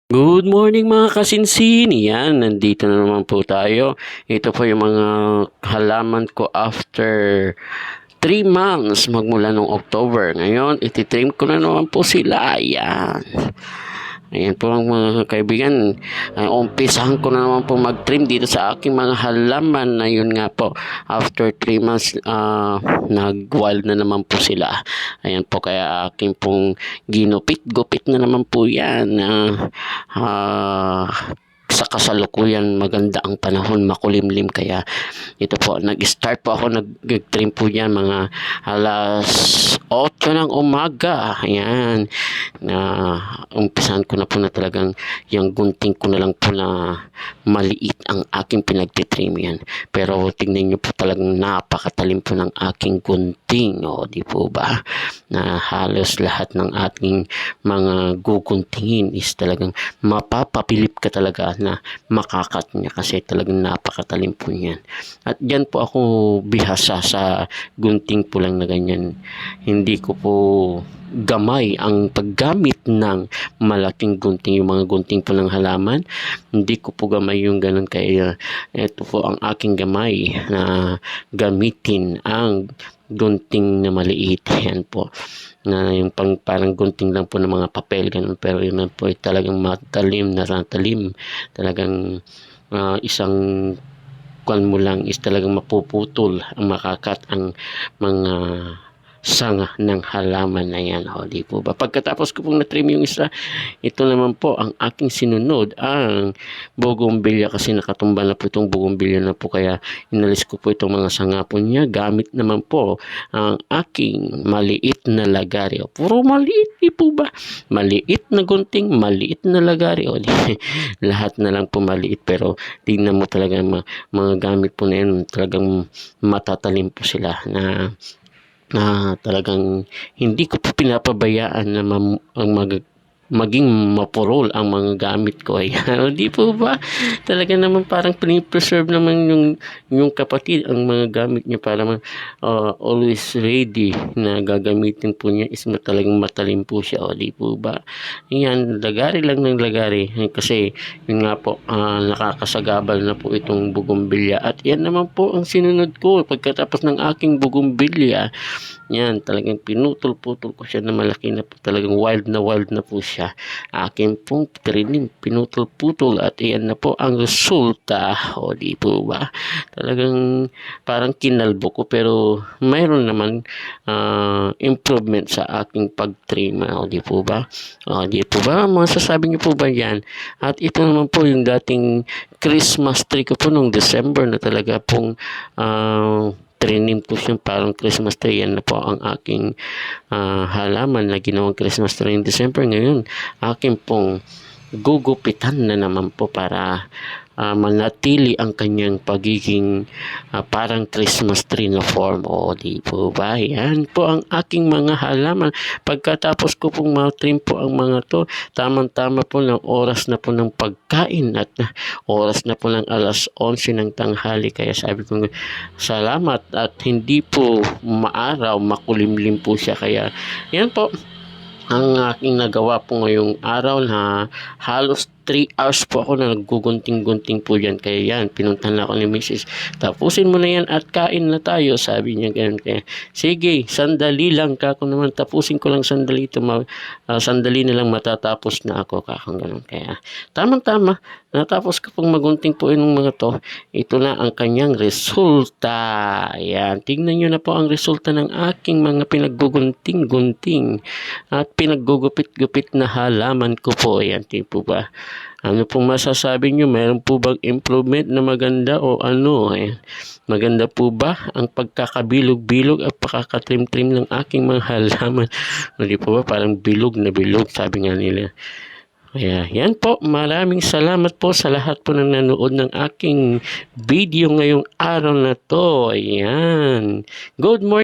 Good morning mga kasinsin. Yan, nandito na naman po tayo. Ito po yung mga halaman ko after 3 months magmula nung October. Ngayon, ititrim ko na naman po sila. Yan. Ayan po ang mga kaibigan. Umpisahan ko na naman po mag-trim dito sa aking mga halaman na yun nga po. After 3 months, nag-wild na naman po sila. Ayan po, kaya aking pong ginupit-gupit na naman po yan. Sa kasalukuyan maganda ang panahon, makulimlim, kaya ito po, nag-start po ako, nag-trim po yan mga alas 8 ng umaga. Ayan, na umpisan ko na po na talagang yung gunting ko na lang po na maliit ang aking pinagtitrim yan. Pero tingnan nyo po, talagang napakatalim po ng aking gunting, o di po ba, na halos lahat ng ating mga guguntingin is talagang mapapapilip ka talaga na makakat niya, kasi talagang napakatalim po niyan. At dyan po ako bihasa sa gunting po lang na ganyan. Hindi ko po gamay ang paggamit ng malaking gunting, yung mga gunting po ng halaman. Hindi ko po gamay yung ganun, kaya ito po ang aking gamay na gamitin ang gunting na maliit. Yan po, na yung parang gunting lang po ng mga papel ganun, pero yun po ay talagang matalim na talim. Talagang isang kwan mo lang is talagang mapuputol ang makakat ang mga sanga ng halaman na yan, o di po ba. Pagkatapos ko pong na-trim yung isa, ito naman po ang aking sinunod, ang bougainvillea, kasi nakatumba na po itong bougainvillea na po, kaya inalis ko po itong mga sanga po niya. Gamit naman po ang aking maliit na lagari. Puro maliit, di po ba? Maliit na gunting, maliit na lagari, o di, lahat na lang po maliit, pero tingnan mo talaga mga gamit po na yun, talagang matatalim po sila, na talagang hindi ko po pinapabayaan na maging mapurol ang mga gamit ko. Ayan, di po ba? Talaga naman parang pinipreserve naman yung kapatid ang mga gamit niya, para always ready na gagamitin po niya is talagang matalim po siya. O di po ba? Ayan, lagari lang ng lagari, kasi yun nga po, nakakasagabal na po itong bougainvillea. At yan naman po ang sinunod ko pagkatapos ng aking bougainvillea. Yan, talagang pinutol-putol ko siya na malaki na po, talagang wild na po siya. Akin pong trinim, pinutol-putol, at iyan na po ang resulta. O di po ba? Talagang parang kinalbo ko, pero mayroon naman improvement sa aking pag-trim. O di po ba? O di po ba? Masasabi niyo po ba yan? At ito naman po yung dating Christmas tree ko po nung December, na talaga pong trinim ko siya parang Christmas tree. Yan na po ang aking halaman na ginawang Christmas tree in December. Ngayon, aking pong gugupitan na naman po para manatili ang kanyang pagiging parang Christmas tree na form. O di po ba? Yan po ang aking mga halaman. Pagkatapos ko pong ma-trim po ang mga to, tamang-tama po ng oras na po ng pagkain, at oras na po ng alas 11 ng tanghali. Kaya sabi ko, salamat, at hindi po maaraw, makulimlim po siya. Kaya yan po ang aking nagawa po ngayong araw, na halos 3 hours po ako na naggugunting-gunting po dyan. Kaya yan, pinuntahan na ako ni Mrs. Tapusin mo na yan at kain na tayo, sabi niya ganyan. Kaya sige, sandali lang, kako naman, tapusin ko lang sandali ito, sandali na lang matatapos na ako, kakang ganun. Kaya tamang-tama, natapos ko pong magunting po yung mga to. Ito na ang kanyang resulta. Ayan, tingnan nyo na po ang resulta ng aking mga pinaggugunting-gunting at pinaggugupit-gupit na halaman ko po. Ayan, po ba? Ano pong masasabi nyo? Mayroon po bang improvement na maganda o ano? Ayan. Maganda po ba ang pagkakabilog-bilog at pagkakatrim-trim ng aking mga halaman? Hindi po ba? Parang bilog na bilog, sabi nga nila. Kaya yan po, maraming salamat po sa lahat po ng nanood ng aking video ngayong araw na to. Ayan. Good morning.